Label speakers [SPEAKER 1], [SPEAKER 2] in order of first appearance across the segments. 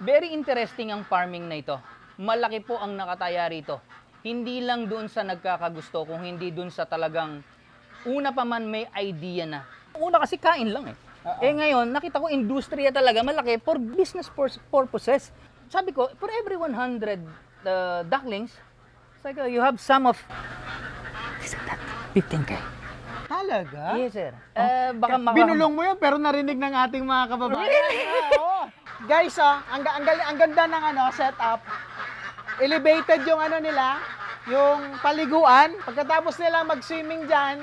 [SPEAKER 1] Very interesting ang farming na ito. Malaki po ang nakataya rito. Hindi lang doon sa nagkakagusto, kung hindi doon sa talagang una pa man may idea na. Una kasi kain lang eh. Eh ngayon, nakita ko industriya talaga malaki for business purposes. Sabi ko, for every 100 ducklings, it's like you have some of 15K.
[SPEAKER 2] Talaga?
[SPEAKER 1] Yes, sir. Baka
[SPEAKER 2] Binulong mo yun pero narinig ng ating mga kababayan.
[SPEAKER 1] Really?
[SPEAKER 2] Oo. Guys, ang ganda ng setup. Elevated yung nila, yung paliguan. Pagkatapos nila mag-swimming diyan,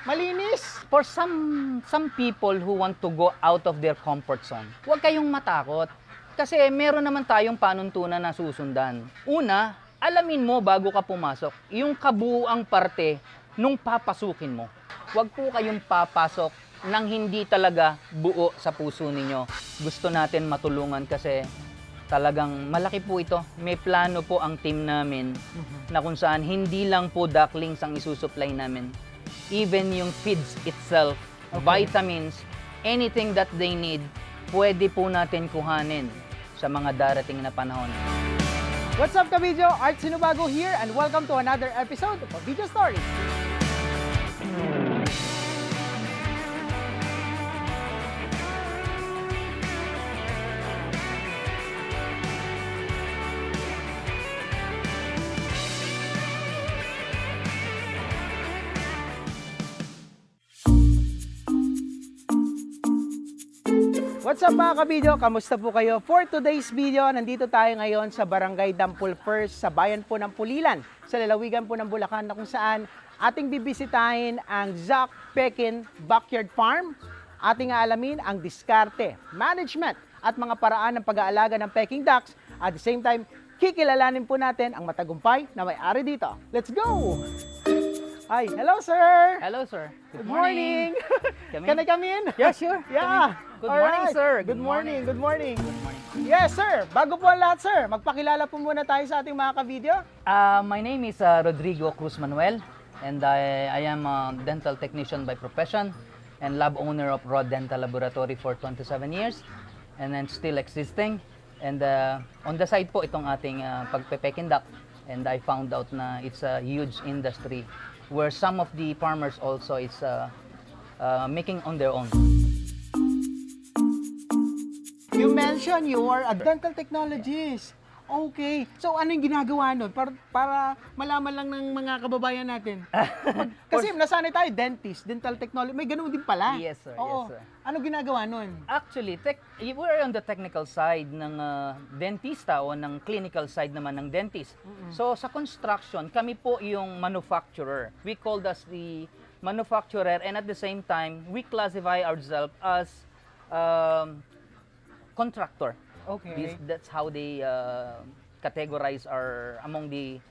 [SPEAKER 2] malinis.
[SPEAKER 1] For some people who want to go out of their comfort zone, huwag kayong matakot. Kasi meron naman tayong panuntunan na susundan. Una, alamin mo bago ka pumasok, yung kabuuang parte nung papasukin mo. Huwag po kayong papasok nang hindi talaga buo sa puso ninyo. Gusto natin matulungan kasi talagang malaki po ito. May plano po ang team namin na kung saan hindi lang po ducklings ang isusupply namin. Even yung feeds itself, vitamins, anything that they need, pwede po natin kuhanin sa mga darating na panahon.
[SPEAKER 2] What's up, Kabidyo? Art Sinubago here and welcome to another episode of Video Stories. What's up mga kabidyo? Kamusta po kayo? For today's video, nandito tayo ngayon sa Barangay Dampul First sa bayan po ng Pulilan, sa lalawigan po ng Bulacan na kung saan ating bibisitahin ang Zack Pekin Backyard Farm. Ating aalamin ang diskarte, management at mga paraan ng pag-aalaga ng Peking ducks. At the same time, kikilalanin po natin ang matagumpay na may-ari dito. Let's go! Hi, hello sir!
[SPEAKER 1] Hello, sir.
[SPEAKER 2] Good morning!
[SPEAKER 1] Come in.
[SPEAKER 2] Can I come in?
[SPEAKER 1] Yeah, sure.
[SPEAKER 2] Yeah.
[SPEAKER 1] Good
[SPEAKER 2] All
[SPEAKER 1] morning,
[SPEAKER 2] right.
[SPEAKER 1] sir.
[SPEAKER 2] Good morning. Good morning. Yes, sir. Bago po ang lahat, sir, magpakilala po muna tayo sa ating mga ka-video.
[SPEAKER 1] My name is Rodrigo Cruz Manuel, and I am a dental technician by profession and lab owner of Rod Dental Laboratory for 27 years, and then still existing. And on the side po itong ating pagpe-Peking duck, and I found out na it's a huge industry where some of the farmers also is making on their own.
[SPEAKER 2] You mentioned you are a dental technologist. Okay. So, ano yung ginagawa nun? Para malaman lang ng mga kababayan natin. Kasi nasanay tayo, dentist, dental technology. May ganun din pala.
[SPEAKER 1] Yes, sir.
[SPEAKER 2] Oo.
[SPEAKER 1] Yes, sir.
[SPEAKER 2] Ano ginagawa nun?
[SPEAKER 1] Actually, we're on the technical side ng dentista o ng clinical side naman ng dentist. So sa construction, kami po yung manufacturer. We called us the manufacturer, and at the same time, we classify ourselves as contractor.
[SPEAKER 2] Okay.
[SPEAKER 1] That's how they categorize our among the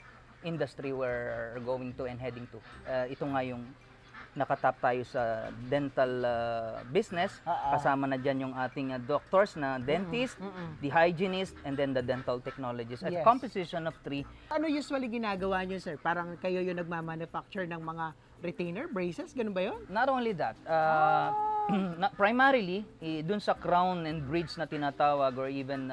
[SPEAKER 1] industry we're going to and heading to. Ito nga yung nakatap tayo sa dental business. Kasama na dyan yung ating doctors na dentist, the hygienist, and then the dental technologist. A
[SPEAKER 2] Yes.
[SPEAKER 1] composition of three.
[SPEAKER 2] Ano usually ginagawa nyo, sir? Parang kayo yung nagmamanufacture ng mga retainer, braces, ganun ba yun?
[SPEAKER 1] Not only that, primarily, dun sa crown and bridge na tinatawag, or even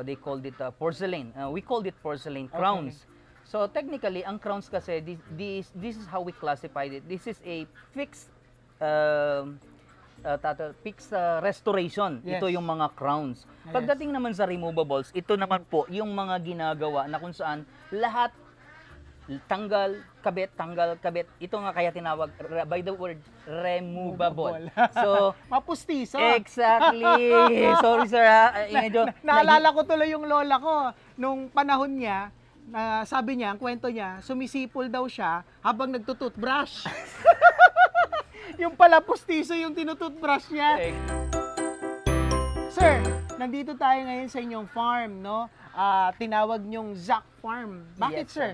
[SPEAKER 1] they called it porcelain. We called it porcelain crowns. So technically, ang crowns kasi, this is how we classified it. This is a fixed restoration.
[SPEAKER 2] Yes.
[SPEAKER 1] Ito yung mga crowns.
[SPEAKER 2] Yes.
[SPEAKER 1] Pagdating naman sa removables, ito naman po yung mga ginagawa na kung saan lahat tanggal, kabit. Ito nga kaya tinawag by the word removable. So,
[SPEAKER 2] Mapustiso.
[SPEAKER 1] exactly. Sorry sir ha. Medyo
[SPEAKER 2] Naalala ko tuloy yung lola ko nung panahon niya, na sabi niya, ang kwento niya, sumisipol daw siya habang nagtututbrush. Yung pala pustiso yung tinututbrush niya. Sir, nandito tayo ngayon sa inyong farm, no? Tinawag niyong Zack Farm. Bakit,
[SPEAKER 1] Yes,
[SPEAKER 2] sir?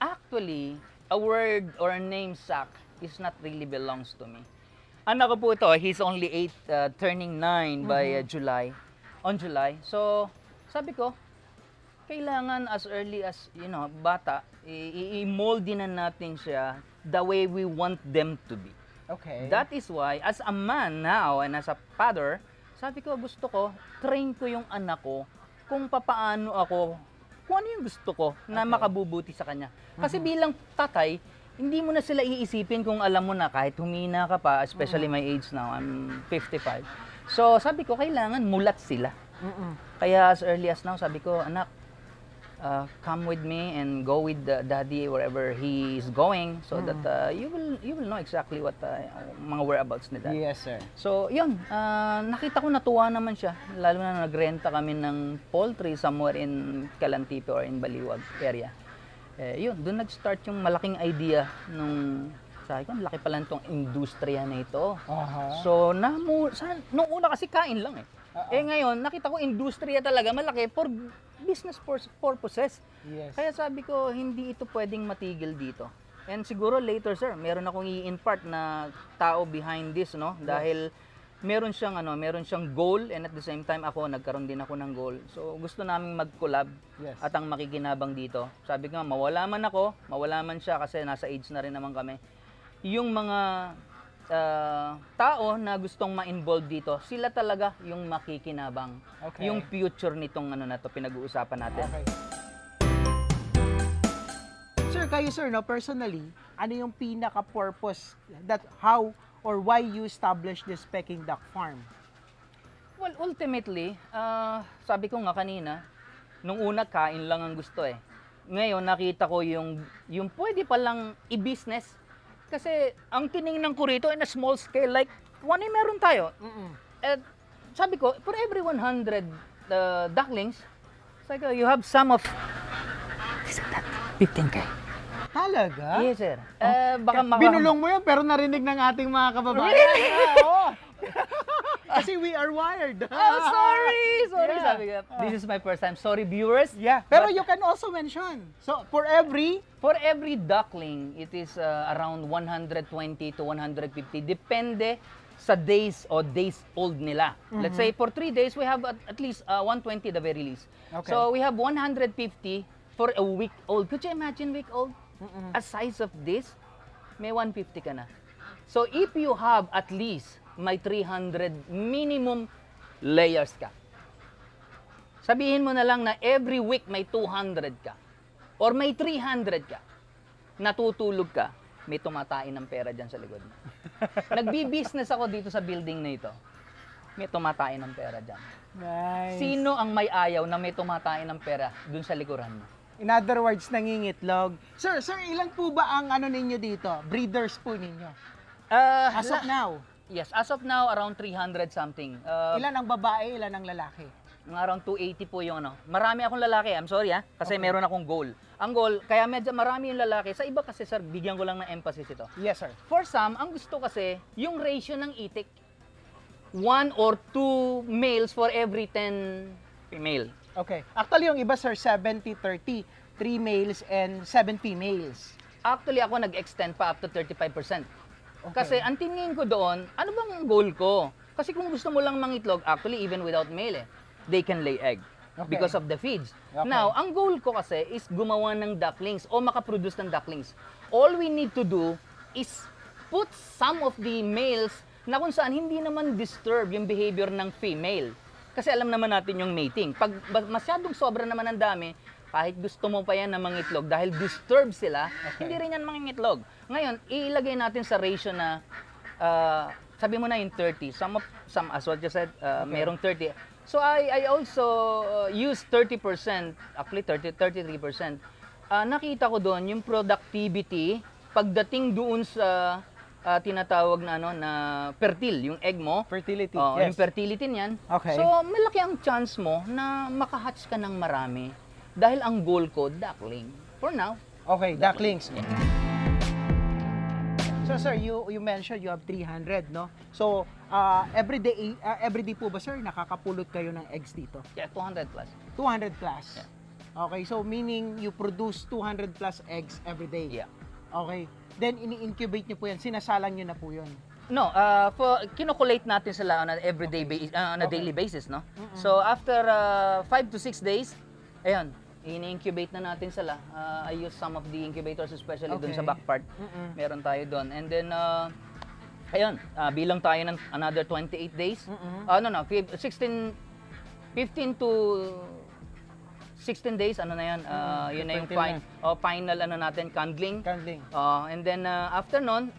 [SPEAKER 1] Actually, a word or a name Zack is not really belongs to me. Anak ko po ito, he's only 8, turning 9 by July. On July. So, sabi ko, kailangan as early as, bata, i-mold din na natin siya the way we want them to be.
[SPEAKER 2] Okay.
[SPEAKER 1] That is why, as a man now and as a father, sabi ko, gusto ko, train ko yung anak ko kung papaano ako, kung ano yung gusto ko na makabubuti sa kanya. Kasi bilang tatay, hindi mo na sila iisipin kung alam mo na kahit humina ka pa, especially my age now, I'm 55. So sabi ko, kailangan mulat sila. Kaya as early as now, sabi ko, anak, come with me and go with daddy wherever he is going so that you will know exactly what mga whereabouts ni daddy.
[SPEAKER 2] Yes, sir.
[SPEAKER 1] So, yun, nakita ko natuwa naman siya, lalo na nagrenta kami ng poultry somewhere in Calantipe or in Baliwag area. Yun, doon nag-start yung malaking idea nung sabi ko, laki pala itong industriya na ito. So, nung una kasi kain lang eh. Ngayon, nakita ko industriya talaga malaki for business purposes.
[SPEAKER 2] Yes.
[SPEAKER 1] Kaya sabi ko, hindi ito pwedeng matigil dito. And siguro later, sir, meron akong i-impart na tao behind this, no? Dahil meron siyang goal and at the same time nagkaroon din ako ng goal. So gusto naming mag-collab at ang makikinabang dito. Sabi ko nga, mawala man ako, mawala man siya kasi nasa age na rin naman kami. Yung mga tao na gustong ma-involve dito, sila talaga yung makikinabang.
[SPEAKER 2] Okay.
[SPEAKER 1] Yung future nitong pinag-uusapan natin.
[SPEAKER 2] Okay. Sir, kayo sir, no, personally, ano yung pinaka-purpose that how or why you established this Peking duck farm?
[SPEAKER 1] Well, ultimately, sabi ko nga kanina, nung una kain lang ang gusto eh. Ngayon nakita ko yung pwede palang i-business. Kasi ang tiningnan ko rito in a small scale, like, meron tayo. At sabi ko, for every 100 ducklings, sabi ko, you have some of, 15K.
[SPEAKER 2] Talaga?
[SPEAKER 1] Yes, sir. Baka
[SPEAKER 2] Binulong mo yun, pero narinig ng ating mga kababayan.
[SPEAKER 1] Really?
[SPEAKER 2] Oo. Kasi we are wired.
[SPEAKER 1] Oh, sorry! Sorry,
[SPEAKER 2] Yeah.
[SPEAKER 1] sabi ko. This is my first time. Sorry, viewers.
[SPEAKER 2] Yeah. Pero you can also mention. So, for every
[SPEAKER 1] duckling, it is around 120 to 150. Depende sa days old nila. Let's say for 3 days, we have at least 120 the very least.
[SPEAKER 2] Okay.
[SPEAKER 1] So, we have 150 for a week old. Could you imagine week old? A size of this, may 150 ka na. So, if you have at least may 300 minimum layers ka. Sabihin mo na lang na every week may 200 ka. Or may 300 ka. Natutulog ka, may tumatain ng pera dyan sa likod mo. Nagbi-business ako dito sa building na ito. May tumatain ng pera dyan.
[SPEAKER 2] Nice.
[SPEAKER 1] Sino ang may ayaw na may tumatain ng pera dun sa likuran mo?
[SPEAKER 2] In other words, nangingitlog. Sir, ilan po ba ang ninyo dito? Breeders po ninyo? As of now?
[SPEAKER 1] Yes, as of now, around 300 something.
[SPEAKER 2] Ilan ang babae, ilan ang lalaki?
[SPEAKER 1] Around 280 po yung Marami akong lalaki, I'm sorry kasi meron akong goal. Ang goal, kaya medyo marami yung lalaki. Sa iba kasi sir, bigyan ko lang ng emphasis ito.
[SPEAKER 2] Yes, sir.
[SPEAKER 1] For some, ang gusto kasi, yung ratio ng itik. 1 or 2 males for every 10 female.
[SPEAKER 2] Okay. Actually, yung iba, sir, 70-30. 3 males and 7 females.
[SPEAKER 1] Actually, ako nag-extend pa up to 35%. Kasi ang tingin ko doon, ano bang goal ko? Kasi kung gusto mo lang mangitlog, actually, even without male, they can lay egg.
[SPEAKER 2] Okay.
[SPEAKER 1] Because of the feeds.
[SPEAKER 2] Okay.
[SPEAKER 1] Now, ang goal ko kasi is gumawa ng ducklings o makaproduce ng ducklings. All we need to do is put some of the males na kung saan hindi naman disturb yung behavior ng female. Kasi alam naman natin yung mating. Pag masyadong sobra naman ang dami, kahit gusto mo pa yan na mangitlog, dahil disturb sila, hindi rin yan mangingitlog. Ngayon, ilagay natin sa ratio na, sabi mo na yung 30. Some as what you said, merong 30. So I also use 30%, actually 33%. Nakita ko doon yung productivity pagdating doon sa tinatawag na na fertile, yung egg mo.
[SPEAKER 2] Fertility,
[SPEAKER 1] Yung
[SPEAKER 2] yes.
[SPEAKER 1] fertility niyan.
[SPEAKER 2] Okay.
[SPEAKER 1] So malaki ang chance mo na makahatch ka ng marami dahil ang goal ko duckling. For now.
[SPEAKER 2] Okay, ducklings. So sir, you mentioned you have 300, no? So every day po ba sir nakakapulot kayo ng eggs dito?
[SPEAKER 1] Yeah, 200 plus.
[SPEAKER 2] 200 plus.
[SPEAKER 1] Yeah.
[SPEAKER 2] Okay, so meaning you produce 200 plus eggs every day.
[SPEAKER 1] Yeah.
[SPEAKER 2] Okay. Then ini-incubate niyo po 'yan, sinasalang niyo na po 'yon.
[SPEAKER 1] No, kinokulate natin sila on a everyday on a daily basis, no? So after 5 to 6 days, ayun, ini-incubate na natin sila. I use some of the incubators especially dun sa back part. Meron tayo doon. And then ayun, bilang tayo ng another 28 days. No, 15 to 16 days, ano na yan, yun na yung
[SPEAKER 2] 20
[SPEAKER 1] final ano natin, candling.
[SPEAKER 2] Candling.
[SPEAKER 1] And then after nun,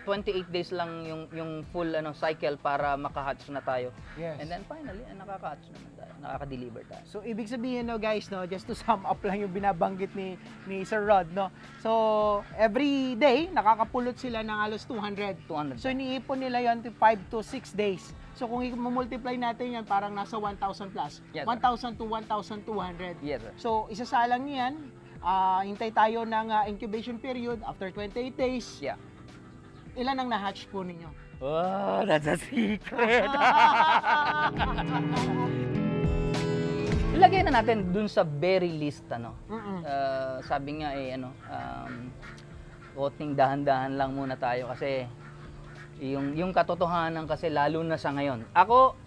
[SPEAKER 1] 28 days lang yung full cycle para maka-hatch na tayo.
[SPEAKER 2] Yes.
[SPEAKER 1] And then finally, nakaka-hatch naman tayo, nakaka-deliver tayo.
[SPEAKER 2] So, ibig sabihin, no, guys, no, just to sum up lang yung binabanggit ni Sir Rod, no. So, every day, nakakapulot sila ng halos 200.
[SPEAKER 1] 200.
[SPEAKER 2] So, iniipon nila yon to 5 to 6 days. So, kung i-multiply natin yan, parang nasa 1,000 plus.
[SPEAKER 1] Yes, sir.
[SPEAKER 2] 1,000 to 1,200.
[SPEAKER 1] Yes, sir.
[SPEAKER 2] So, isasalang niyan, hintay tayo ng incubation period after 28 days.
[SPEAKER 1] Yeah.
[SPEAKER 2] Ilan ang na-hatch po ninyo?
[SPEAKER 1] Oh, that's a secret. Ilagay na natin dun sa very least, sabi nga voting dahan-dahan lang muna tayo kasi yung katotohanan kasi lalo na sa ngayon. Ako,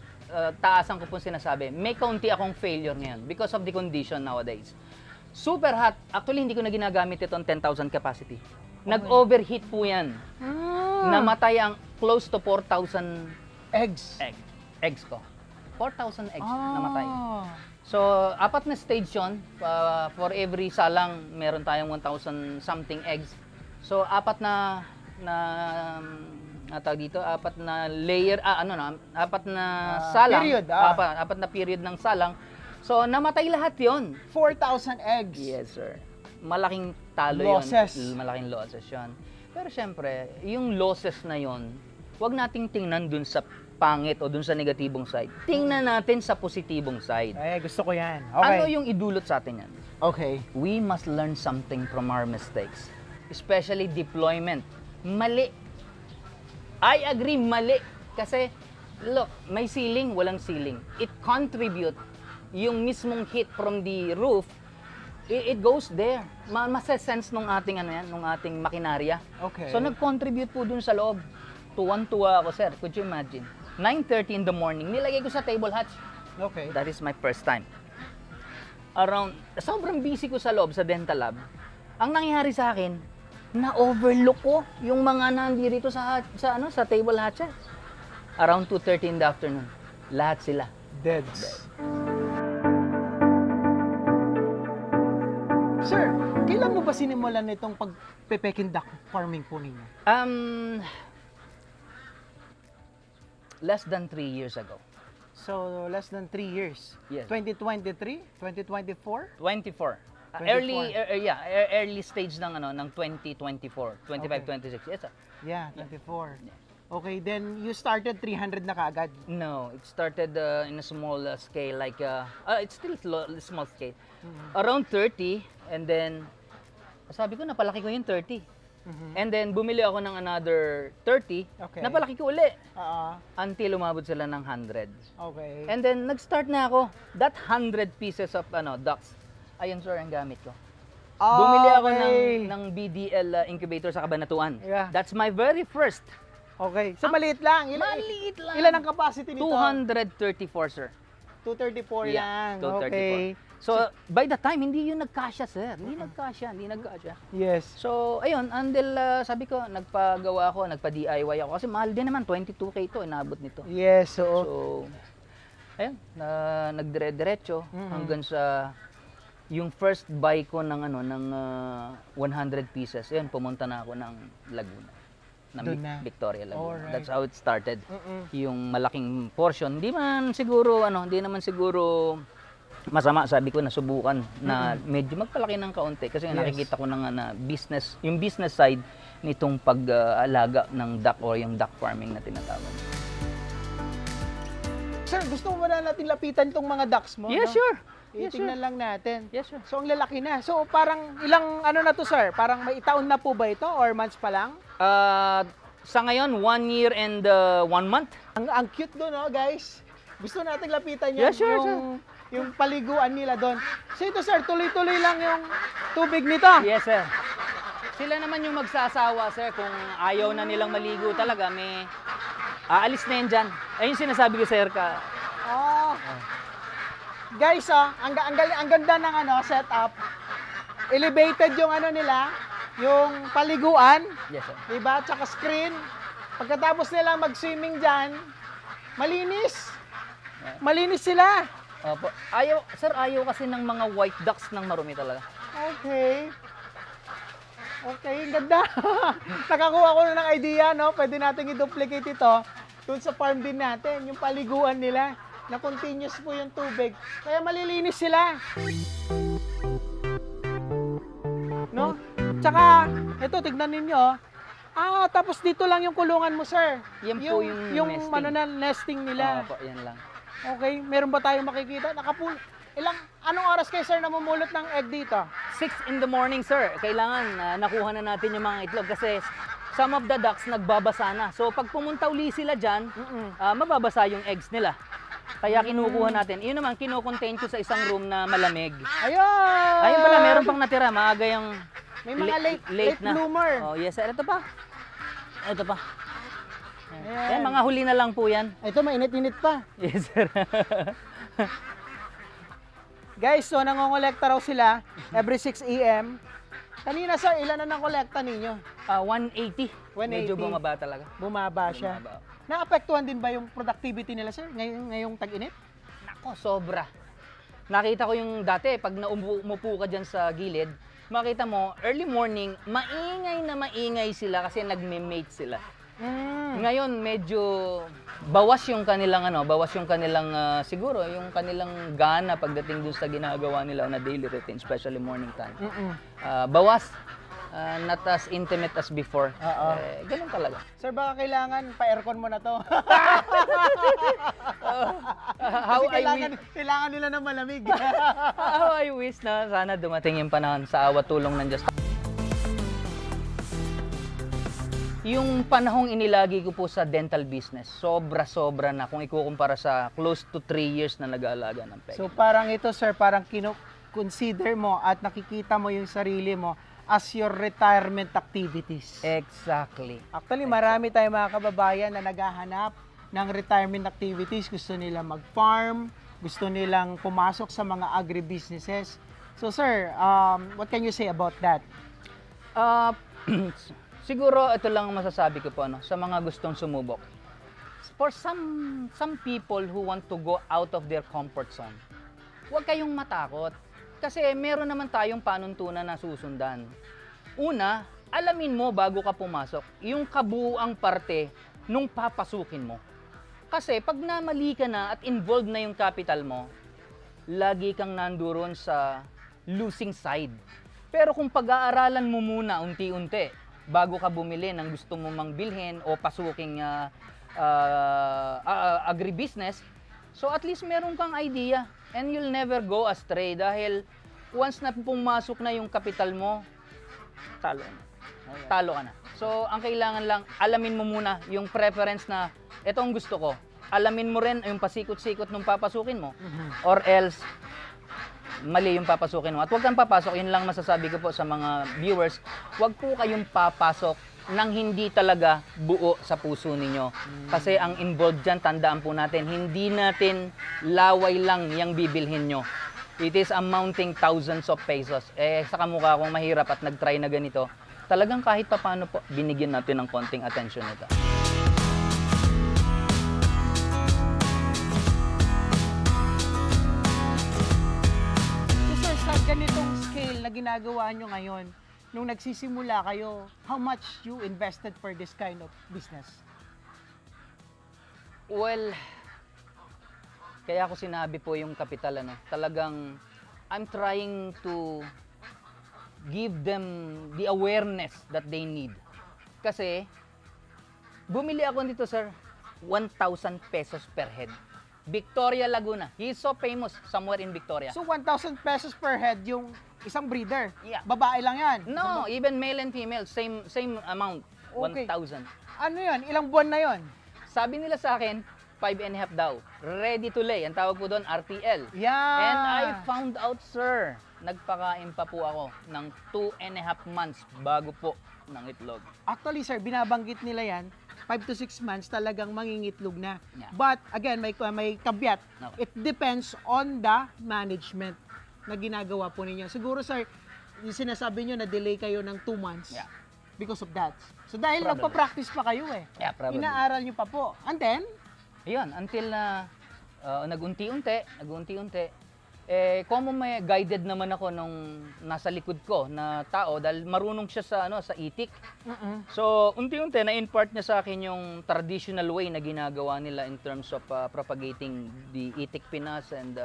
[SPEAKER 1] taasan ko po sinasabi, may kaunti akong failure ngayon because of the condition nowadays. Super hot. Actually, hindi ko na ginagamit itong 10,000 capacity. Nag-overheat po yan. Namatay ang close to 4,000
[SPEAKER 2] Eggs.
[SPEAKER 1] eggs ko. 4,000 eggs namatay.
[SPEAKER 2] Ah.
[SPEAKER 1] So, 4 na stage yun. For every salang, meron tayong 1,000 something eggs. So, 4 na tawag dito, 4 na layer, 4 na salang.
[SPEAKER 2] Period,
[SPEAKER 1] 4 na period ng salang. So, namatay lahat yon.
[SPEAKER 2] 4,000 eggs.
[SPEAKER 1] Yes, sir. Malaking talo
[SPEAKER 2] Losses.
[SPEAKER 1] yun. Malaking losses yun. Pero syempre, yung losses na yon, huwag nating tingnan dun sa pangit o dun sa negatibong side. Tingnan natin sa positibong side.
[SPEAKER 2] Ay, gusto ko yan. Okay.
[SPEAKER 1] Ano yung idulot sa atin yan?
[SPEAKER 2] Okay.
[SPEAKER 1] We must learn something from our mistakes. Especially deployment. Mali. I agree, mali. Kasi, look, may ceiling, walang ceiling. It contribute yung mismong heat from the roof, it goes there. Masasense nung ating nung ating makinarya.
[SPEAKER 2] Okay.
[SPEAKER 1] So nag-contribute po dun sa loob. Tuwan-tuwa ako, sir. Could you imagine? 9:30 in the morning, nilagay ko sa table hatch.
[SPEAKER 2] Okay.
[SPEAKER 1] That is my first time. Sobrang busy ko sa loob, sa dental lab. Ang nangyari sa akin, na-overlook ko yung mga nandito sa table hatches. Around 2:30 in the afternoon. Lahat sila.
[SPEAKER 2] Dead. Sir, kailan mo ba sinimulan itong pagpe-peking duck farming po ninyo?
[SPEAKER 1] Less than 3 years ago.
[SPEAKER 2] So, less than 3 years.
[SPEAKER 1] Yes.
[SPEAKER 2] 2023? 2024?
[SPEAKER 1] 24.
[SPEAKER 2] 24.
[SPEAKER 1] Early stage ng 2024, 25,
[SPEAKER 2] Okay.
[SPEAKER 1] 26. Yes, sir.
[SPEAKER 2] Yeah, 24. Okay, then you started 300 na kaagad.
[SPEAKER 1] No, it started in a small scale, like it's still small scale.
[SPEAKER 2] Mm-hmm.
[SPEAKER 1] Around 30, and then sabi ko napalaki ko yung 30.
[SPEAKER 2] Mhm.
[SPEAKER 1] And then bumili ako ng another 30,
[SPEAKER 2] Okay.
[SPEAKER 1] napalaki ko uli
[SPEAKER 2] Ah,
[SPEAKER 1] until umabot sila ng 100.
[SPEAKER 2] okay.
[SPEAKER 1] And then nag-start na ako. That 100 pieces of ducks. Ayun sir ang gamit ko. Bumili ako ng BDL incubator sa Cabanatuan.
[SPEAKER 2] Yeah.
[SPEAKER 1] That's my very first.
[SPEAKER 2] Okay. So, maliit lang.
[SPEAKER 1] Maliit lang.
[SPEAKER 2] Ilan ang capacity nito?
[SPEAKER 1] 234, sir.
[SPEAKER 2] 234
[SPEAKER 1] Yeah,
[SPEAKER 2] lang.
[SPEAKER 1] 234.
[SPEAKER 2] Okay.
[SPEAKER 1] So, by the time, hindi yun nagkasya, sir. Hindi nagkasya.
[SPEAKER 2] Yes.
[SPEAKER 1] So, ayun, until sabi ko, nagpagawa ako, nagpa-DIY ako. Kasi mahal din naman, 22K ito, inabot nito.
[SPEAKER 2] Yes, so,
[SPEAKER 1] So, ayun, nagdire-diretso hanggang sa yung first buy ko ng 100 pieces. Ayun, pumunta na ako ng Laguna. Ng
[SPEAKER 2] Doon na.
[SPEAKER 1] Victoria Laguna.
[SPEAKER 2] Alright.
[SPEAKER 1] That's how it started.
[SPEAKER 2] Mm-mm.
[SPEAKER 1] Yung malaking portion, hindi naman siguro masama, sabi ko nasubukan na medyo magpalaki ng kaunti kasi
[SPEAKER 2] Yes.
[SPEAKER 1] nakikita ko na business, yung business side nitong pag-alaga ng duck or yung duck farming na tinatawag.
[SPEAKER 2] Sir, gusto mo na natin lapitan tong mga ducks mo?
[SPEAKER 1] Yes,
[SPEAKER 2] no?
[SPEAKER 1] sure. Yes, sure.
[SPEAKER 2] Itingnan lang natin.
[SPEAKER 1] Yes, sir.
[SPEAKER 2] So, ang lalaki na. So, parang ilang na to, sir? Parang may taon na po ba ito or months pa lang?
[SPEAKER 1] Sa ngayon, 1 year and 1 month.
[SPEAKER 2] Ang cute doon, no, guys. Gusto nating lapitan yan.
[SPEAKER 1] Yes, sure,
[SPEAKER 2] yung paliguan nila doon. So, ito, sir, tuloy-tuloy lang yung tubig nito.
[SPEAKER 1] Yes, sir. Sila naman yung magsasawa, sir, kung ayaw na nilang maligo talaga, may aalis na yan dyan. Ayun sinasabi ko, sir,
[SPEAKER 2] Oh. Guys, ang ganda ng setup. Elevated yung nila, yung paliguan,
[SPEAKER 1] Yes, sir.
[SPEAKER 2] 'di ba? Tsaka screen. Pagkatapos nila mag-swimming dyan, malinis. Malinis sila.
[SPEAKER 1] Opo. Ayaw kasi ng mga white ducks ng marumi talaga.
[SPEAKER 2] Okay. Okay, ang ganda. Nakakuha ko na ng idea, no? Pwede natin i-duplicate ito dun sa farm din natin, yung paliguan nila na continuous po yung tubig. Kaya malilinis sila. No? Tsaka, ito, tignan ninyo. Tapos dito lang yung kulungan mo, sir.
[SPEAKER 1] Yan po yung nesting.
[SPEAKER 2] Nesting nila.
[SPEAKER 1] Opo, yan lang.
[SPEAKER 2] Okay, meron ba tayong makikita? Anong oras kayo, sir, namumulot ng egg dito?
[SPEAKER 1] 6 in the morning, sir. Kailangan nakuha na natin yung mga itlog kasi some of the ducks nagbabasa na. So pag pumunta uli sila dyan, mababasa yung eggs nila. Kaya kinukuha natin. Yun naman, kino-contain ko sa isang room na malamig.
[SPEAKER 2] Ayun!
[SPEAKER 1] Ayun pala, meron pang natira. Maaga yung
[SPEAKER 2] May mga late
[SPEAKER 1] na.
[SPEAKER 2] bloomer.
[SPEAKER 1] Oh, yes, sir. Ito pa. Ito pa.
[SPEAKER 2] Ayan.
[SPEAKER 1] Yan, mga huli na lang po yan.
[SPEAKER 2] Ito, mainit-init pa.
[SPEAKER 1] Yes, sir.
[SPEAKER 2] Guys, so nangongolekta raw sila every 6 a.m. Kanina, sir, ilan na nangolekta ninyo?
[SPEAKER 1] 180.
[SPEAKER 2] 180.
[SPEAKER 1] Medyo bumaba talaga.
[SPEAKER 2] Bumaba siya.
[SPEAKER 1] Bumaba.
[SPEAKER 2] Naapektuhan din ba yung productivity nila, sir, ngayong tag-init?
[SPEAKER 1] Nako, sobra. Nakita ko yung dati, pag umupo ka dyan sa gilid, makita mo, early morning, maingay sila kasi nagme-mate sila. Ngayon, medyo bawas yung kanilang siguro, yung kanilang gana pagdating dun sa ginagawa nila na daily routine, especially morning time. Bawas. Not as intimate as before. Ganun talaga.
[SPEAKER 2] Sir, baka kailangan pa-aircon mo na to. Kailangan nila ng malamig.
[SPEAKER 1] How I wish na sana dumating yung panahon sa awa tulong ng Diyos. Yung panahong inilagi ko po sa dental business, sobra-sobra na kung ikukumpara sa close to 3 years na nag-aalaga ng peg.
[SPEAKER 2] So parang ito, sir, parang consider mo at nakikita mo yung sarili mo as your retirement activities.
[SPEAKER 1] Exactly.
[SPEAKER 2] Actually, marami tayong mga kababayan na naghahanap ng retirement activities. Gusto nila mag-farm, gusto nilang pumasok sa mga agribusinesses. So sir, what can you say about that?
[SPEAKER 1] Siguro ito lang ang masasabi ko po sa mga gustong sumubok. For some people who want to go out of their comfort zone, huwag kayong matakot. Kasi meron naman tayong panuntunan na susundan. Una, alamin mo bago ka pumasok yung kabuuang parte nung papasukin mo. Kasi pag namali ka na at involved na yung capital mo, lagi kang nandoon sa losing side. Pero kung pag-aaralan mo muna unti-unti, bago ka bumili ng gusto mo mang bilhin o pasuking agribusiness, so at least meron kang idea and you'll never go astray dahil once na pumasok na yung kapital mo, talo ka na. So ang kailangan lang, alamin mo muna yung preference na ito ang gusto ko. Alamin mo rin yung pasikot-sikot nung papasukin mo or else mali yung papasukin mo. At huwag kang papasok, yun lang masasabi ko po sa mga viewers, huwag po kayong papasok nang hindi talaga buo sa puso ninyo. Kasi ang involved dyan, tandaan po natin, hindi natin laway lang yung bibilhin nyo. It is amounting thousands of pesos. Sa kamukha kong mahirap at nag-try na ganito, talagang kahit pa paano po, binigyan natin ng konting attention nito.
[SPEAKER 2] Ganitong scale na ginagawa nyo ngayon, nung nagsisimula kayo, how much you invested for this kind of business?
[SPEAKER 1] Well, kaya ako sinabi po yung kapital, talagang I'm trying to give them the awareness that they need. Kasi, bumili ako nito, sir, 1,000 pesos per head. Victoria Laguna. He is so famous somewhere in Victoria.
[SPEAKER 2] So 1,000 pesos per head yung isang breeder?
[SPEAKER 1] Yeah.
[SPEAKER 2] Babae lang yan?
[SPEAKER 1] No, even male and female, same amount,
[SPEAKER 2] Okay.
[SPEAKER 1] 1,000.
[SPEAKER 2] Ano yan? Ilang buwan na yon?
[SPEAKER 1] Sabi nila sa akin, 5.5 daw. Ready to lay. Ang tawag po doon, RTL.
[SPEAKER 2] Yeah.
[SPEAKER 1] And I found out, sir, nagpakain pa po ako ng 2.5 months bago po ng itlog.
[SPEAKER 2] Actually, sir, binabanggit nila yan, 5 to 6 months talagang mangingitlog na.
[SPEAKER 1] Yeah.
[SPEAKER 2] But again, may kabyat.
[SPEAKER 1] Okay.
[SPEAKER 2] It depends on the management na ginagawa po ninyo. Siguro, sir, yung sinasabi nyo na delay kayo ng 2 months.
[SPEAKER 1] Yeah.
[SPEAKER 2] because of that. So dahil
[SPEAKER 1] Probably.
[SPEAKER 2] nagpa-practice pa kayo eh.
[SPEAKER 1] Yeah, probably.
[SPEAKER 2] Inaaral nyo pa po. And then,
[SPEAKER 1] Ayun, until na nag-unti-unti, common may guided naman ako nung nasa likod ko na tao dahil marunong siya sa itik. So, unti-unti na-impart niya sa akin yung traditional way na ginagawa nila in terms of propagating the Itik Pinas and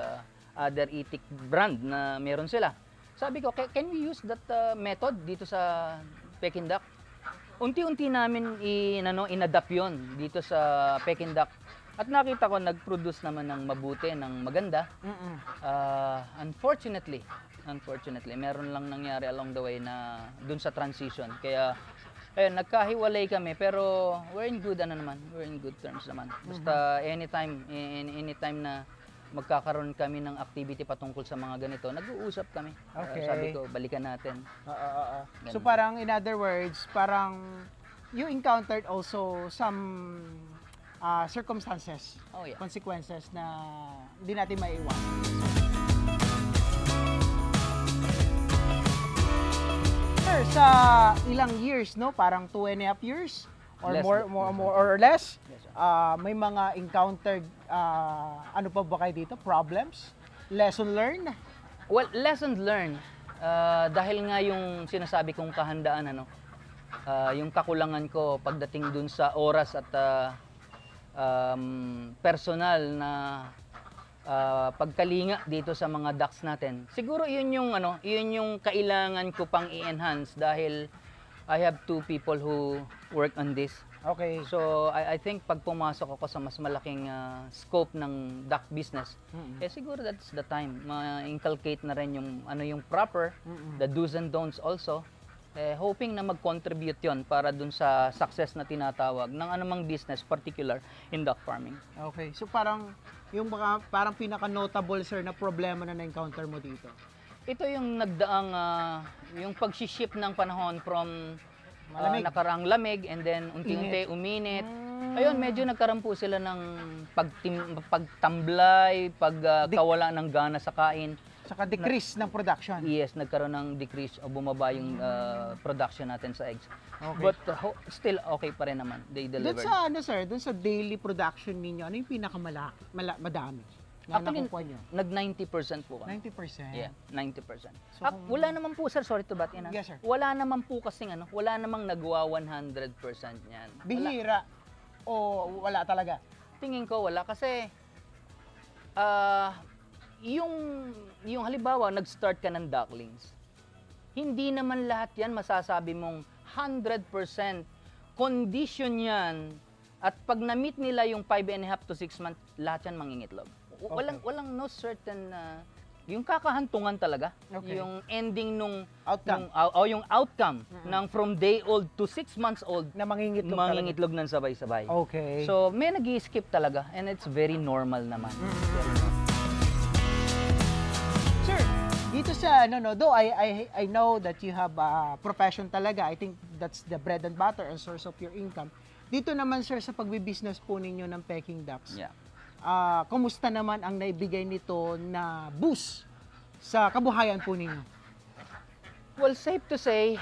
[SPEAKER 1] other itik brand na meron sila. Sabi ko, can we use that method dito sa Peking duck? Unti-unti namin inadapt yon dito sa Peking duck. At nakita ko, nag-produce naman ng mabuti, ng maganda. Unfortunately, meron lang nangyari along the way na dun sa transition. Kaya, ayun, nagkahiwalay kami, pero we're in good terms naman. Basta anytime na magkakaroon kami ng activity patungkol sa mga ganito, nag-uusap kami.
[SPEAKER 2] Okay.
[SPEAKER 1] Sabi ko, balikan natin.
[SPEAKER 2] So parang in other words, parang you encountered also some circumstances,
[SPEAKER 1] Oh, yeah.
[SPEAKER 2] consequences na hindi natin maiiwan. Sir, sa ilang years, no? Parang 2.5 years or
[SPEAKER 1] Less
[SPEAKER 2] more,
[SPEAKER 1] than-
[SPEAKER 2] more or less,
[SPEAKER 1] Yes, sir.
[SPEAKER 2] may mga encountered ano pa ba kayo dito? Problems? Lesson learned?
[SPEAKER 1] Well, lesson learned. Dahil nga yung sinasabi kong kahandaan, yung kakulangan ko pagdating dun sa oras at personal na pagkalinga dito sa mga ducks natin. Siguro yun yung kailangan ko pang i-enhance dahil I have 2 people who work on this.
[SPEAKER 2] Okay.
[SPEAKER 1] So I think pag pumasok ako sa mas malaking scope ng duck business, siguro that's the time ma-inculcate na rin yung proper, the do's and don'ts also. Hoping na mag-contribute yon para dun sa success na tinatawag ng anumang business, particular in duck farming.
[SPEAKER 2] Okay. So parang yung parang pinaka-notable sir na problema na na-encounter mo dito.
[SPEAKER 1] Ito yung nagdaang yung pag-ship ng panahon from
[SPEAKER 2] Malamig.
[SPEAKER 1] nakaraang lamig and then unti-unti uminit. Ayun, medyo nagkaroon po sila ng pagtamblay, pagkawala ng gana sa kain.
[SPEAKER 2] Saka decrease ng production.
[SPEAKER 1] Yes, nagkaroon ng decrease o bumaba yung production natin sa eggs.
[SPEAKER 2] Okay.
[SPEAKER 1] But still okay pa rin naman. They
[SPEAKER 2] Doon
[SPEAKER 1] delivered.
[SPEAKER 2] sa sir, doon sa daily production ninyo, ano yung madami na
[SPEAKER 1] Actually,
[SPEAKER 2] nakukuha nyo?
[SPEAKER 1] nag 90% po kami.
[SPEAKER 2] 90%.
[SPEAKER 1] Yeah, 90%.
[SPEAKER 2] So,
[SPEAKER 1] Wala naman po, sir, sorry to butt in.
[SPEAKER 2] Yes, sir.
[SPEAKER 1] Wala naman po kasing wala namang nagwa 100% niyan. Wala.
[SPEAKER 2] Bihira o wala talaga?
[SPEAKER 1] Tingin ko wala kasi yung halimbawa nag-start ka ng ducklings. Hindi naman lahat 'yan masasabi mong 100% condition 'yan at pag na-meet nila yung 5.5 to 6 months, lahat 'yan mangingitlog. Walang no certain yung kakahantungan talaga,
[SPEAKER 2] Okay.
[SPEAKER 1] yung ending nung
[SPEAKER 2] Outcome.
[SPEAKER 1] yung outcome ng from day old to 6 months old
[SPEAKER 2] Na mangingitlog
[SPEAKER 1] mangingitlog ng sabay-sabay.
[SPEAKER 2] talaga? Okay.
[SPEAKER 1] So, may nag-skip talaga and it's very normal naman. Very normal.
[SPEAKER 2] Sir, dito sa though I know that you have a profession talaga. I think that's the bread and butter and source of your income. Dito naman sir sa pagbi-business po ninyo ng Peking ducks.
[SPEAKER 1] Yeah.
[SPEAKER 2] Kumusta naman ang naibigay nito na boost sa kabuhayan po ninyo?
[SPEAKER 1] Well, safe to say,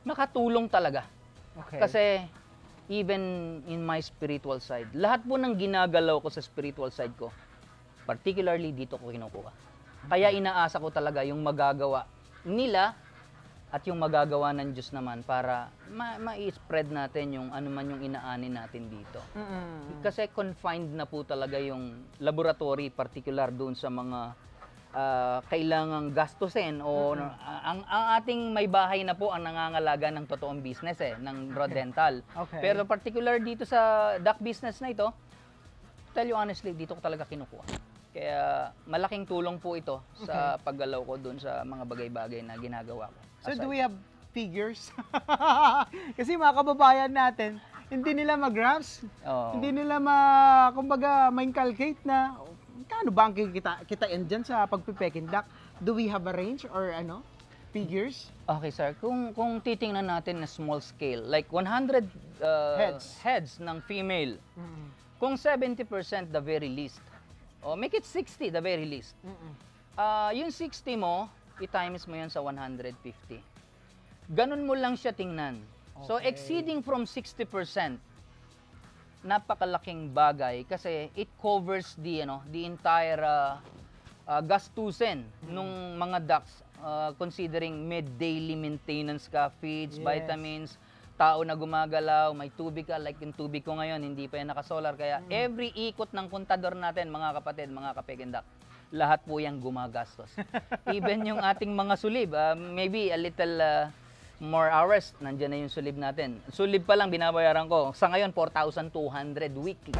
[SPEAKER 1] nakatulong talaga.
[SPEAKER 2] Okay.
[SPEAKER 1] Kasi even in my spiritual side, lahat po ng ginagalaw ko sa spiritual side ko, particularly dito ko kinukuha. Kaya inaasa ko talaga yung magagawa nila at yung magagawa ng Diyos naman para ma-spread natin yung ano man yung inaani natin dito. Kasi confined na po talaga yung laboratory, particular doon sa mga kailangang gastusin o ang ating may bahay na po ang nangangalaga ng totoong business ng rod dental.
[SPEAKER 2] Okay.
[SPEAKER 1] Pero particular dito sa duck business na ito, tell you honestly, dito ko talaga kinukuha. Kaya malaking tulong po ito sa paggalaw ko doon sa mga bagay-bagay na ginagawa ko.
[SPEAKER 2] So
[SPEAKER 1] Aside.
[SPEAKER 2] do we have figures? Kasi mga kababayan natin, hindi nila mag-grasp,
[SPEAKER 1] Oo.
[SPEAKER 2] hindi nila kumbaga ma-inculcate na kano ba ang kitain dyan sa pagpipeking duck? Do we have a range or figures?
[SPEAKER 1] Okay, sir. Kung titingnan natin na small scale, like 100 heads ng female, kung 70% the very least, o make it 60 the very least. Yung 60 mo, i-times mo yan sa 150. Ganun mo lang siya tingnan. So
[SPEAKER 2] Okay.
[SPEAKER 1] exceeding from 60%, napakalaking bagay kasi it covers the entire gastusin nung mga ducks, considering may daily maintenance ka, feeds,
[SPEAKER 2] Yes.
[SPEAKER 1] vitamins, tao na gumagalaw, may tubig ka, like yung tubig ko ngayon, hindi pa yan nakasolar. Kaya every ikot ng kontador natin, mga kapatid, mga kapegendak, lahat po yung gumagastos. Even yung ating mga sulib, maybe a little more hours, nandyan na yung sulib natin. Sulib pa lang binabayaran ko. Sa ngayon, 4,200 weekly.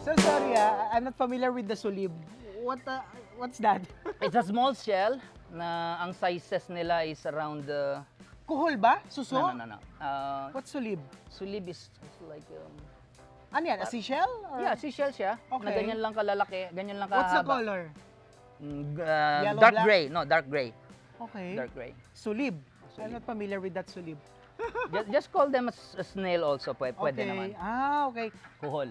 [SPEAKER 2] Sir, sorry I'm not familiar with the sulib. What's that?
[SPEAKER 1] It's a small shell na ang sizes nila is around
[SPEAKER 2] Kuhol ba? Suso?
[SPEAKER 1] no.
[SPEAKER 2] What's sulib?
[SPEAKER 1] Sulib is like
[SPEAKER 2] Ano yan? A seashell? Or?
[SPEAKER 1] yeah, seashell siya. Na
[SPEAKER 2] Okay.
[SPEAKER 1] ganyan lang kalalaki, ganyan lang kahaba.
[SPEAKER 2] What's the color? Yellow,
[SPEAKER 1] Dark
[SPEAKER 2] black?
[SPEAKER 1] gray. No, dark gray.
[SPEAKER 2] Okay.
[SPEAKER 1] Dark gray.
[SPEAKER 2] Sulib. I'm not familiar with that sulib.
[SPEAKER 1] Just call them a snail also. Pwede
[SPEAKER 2] Okay.
[SPEAKER 1] naman.
[SPEAKER 2] Okay.
[SPEAKER 1] Kuhol.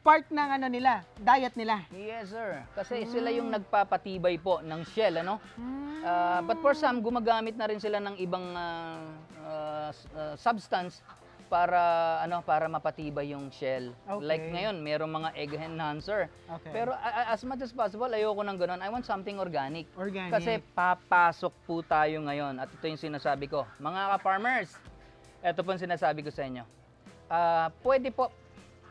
[SPEAKER 2] Part ng ano nila, diet nila.
[SPEAKER 1] Yes, sir. Kasi sila yung nagpapatibay po ng shell, ano?
[SPEAKER 2] Hmm.
[SPEAKER 1] But for some, gumagamit na rin sila ng ibang substance para mapatibay yung shell.
[SPEAKER 2] Okay.
[SPEAKER 1] Like ngayon, merong mga egg enhancer.
[SPEAKER 2] Okay.
[SPEAKER 1] Pero as much as possible, ayoko ng ganun. I want something organic.
[SPEAKER 2] Organic.
[SPEAKER 1] Kasi papasok po tayo ngayon. At ito yung sinasabi ko. Mga ka-farmers, ito po yung sinasabi ko sa inyo. Pwede po,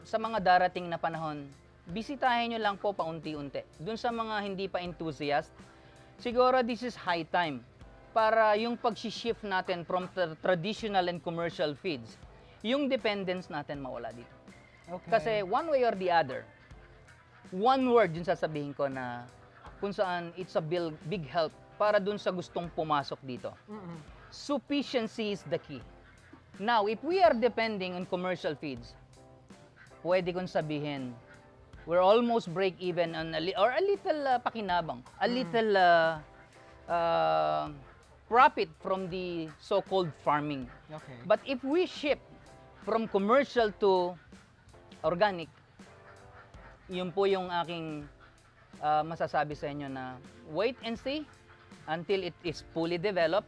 [SPEAKER 1] sa mga darating na panahon, bisitahin nyo lang po paunti-unti. Doon sa mga hindi pa enthusiast, siguro this is high time para yung pag-shift natin from traditional and commercial feeds, yung dependence natin mawala dito.
[SPEAKER 2] Okay.
[SPEAKER 1] Kasi one way or the other, one word yung sasabihin ko na kung saan it's a big help para dun sa gustong pumasok dito.
[SPEAKER 2] Mm-mm.
[SPEAKER 1] Sufficiency is the key. Now, if we are depending on commercial feeds, pwede kong sabihin, we're almost break even on or a little pakinabang, a little profit from the so-called farming.
[SPEAKER 2] Okay.
[SPEAKER 1] But if we shift from commercial to organic, yun po yung aking masasabi sa inyo na wait and see until it is fully developed.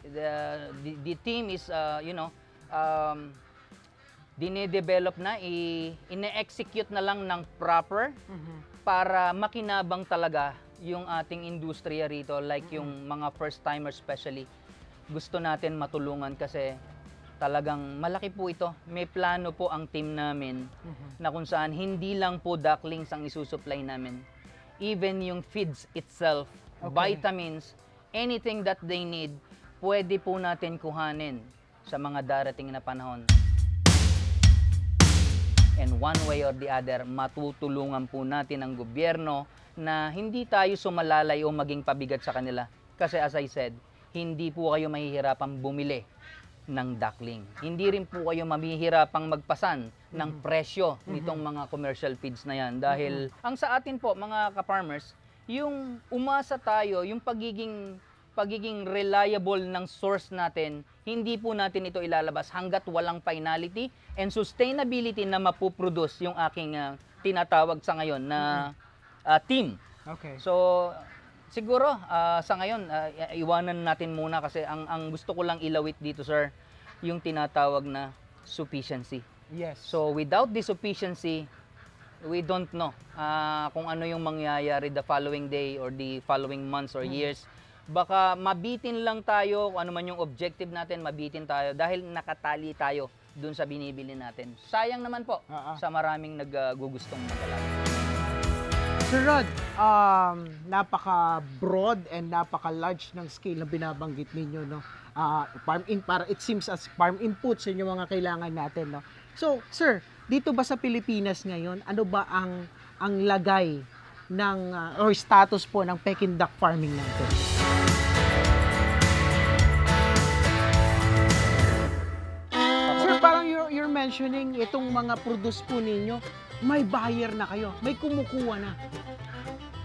[SPEAKER 1] The team is, dine-develop na, ine-execute na lang ng proper para makinabang talaga yung ating industriya rito, like yung mga first-timers especially. Gusto natin matulungan kasi talagang malaki po ito. May plano po ang team namin na kung saan hindi lang po ducklings ang isusupply namin. Even yung feeds itself,
[SPEAKER 2] Okay.
[SPEAKER 1] vitamins, anything that they need, pwede po natin kuhanin sa mga darating na panahon. And one way or the other, matutulungan po natin ang gobyerno na hindi tayo sumalalay o maging pabigat sa kanila. Kasi as I said, hindi po kayo mahihirapang bumili ng duckling. Hindi rin po kayo mahihirapang magpasan ng presyo nitong mga commercial feeds na yan. Dahil ang sa atin po, mga ka-farmers, yung umasa tayo, yung pagiging reliable ng source natin, hindi po natin ito ilalabas hanggat walang finality and sustainability na mapuproduce yung aking tinatawag sa ngayon na team.
[SPEAKER 2] Okay.
[SPEAKER 1] So, siguro sa ngayon, iwanan natin muna kasi ang gusto ko lang ilawit dito, sir, yung tinatawag na sufficiency.
[SPEAKER 2] Yes.
[SPEAKER 1] So, without the sufficiency, we don't know kung ano yung mangyayari the following day or the following months or years. Baka mabitin lang tayo, kung ano man yung objective natin, mabitin tayo dahil nakatali tayo dun sa binibili natin. Sayang naman po sa maraming naggugustong mag-alaga.
[SPEAKER 2] Sir Rod, napaka-broad and napaka-large ng scale na binabanggit ninyo, no? Para it seems as farm inputs yun yung mga kailangan natin, no? So, sir, dito ba sa Pilipinas ngayon, ano ba ang lagay ng or status po ng Peking duck farming natin? Sir, parang you're mentioning itong mga produce po ninyo, may buyer na kayo, may kumukuha na.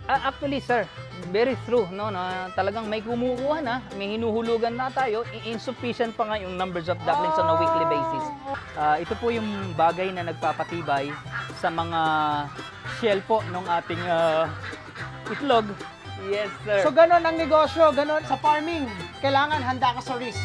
[SPEAKER 1] Actually, sir, very true, no, na talagang may kumukuha na, may hinuhulugan na tayo, insufficient pa nga yung numbers of ducklings on a weekly basis. Ito po yung bagay na nagpapatibay sa mga shell po ng ating itlog, Yes, sir.
[SPEAKER 2] So, ganon ang negosyo, ganon sa farming. Kailangan handa ka sa risk.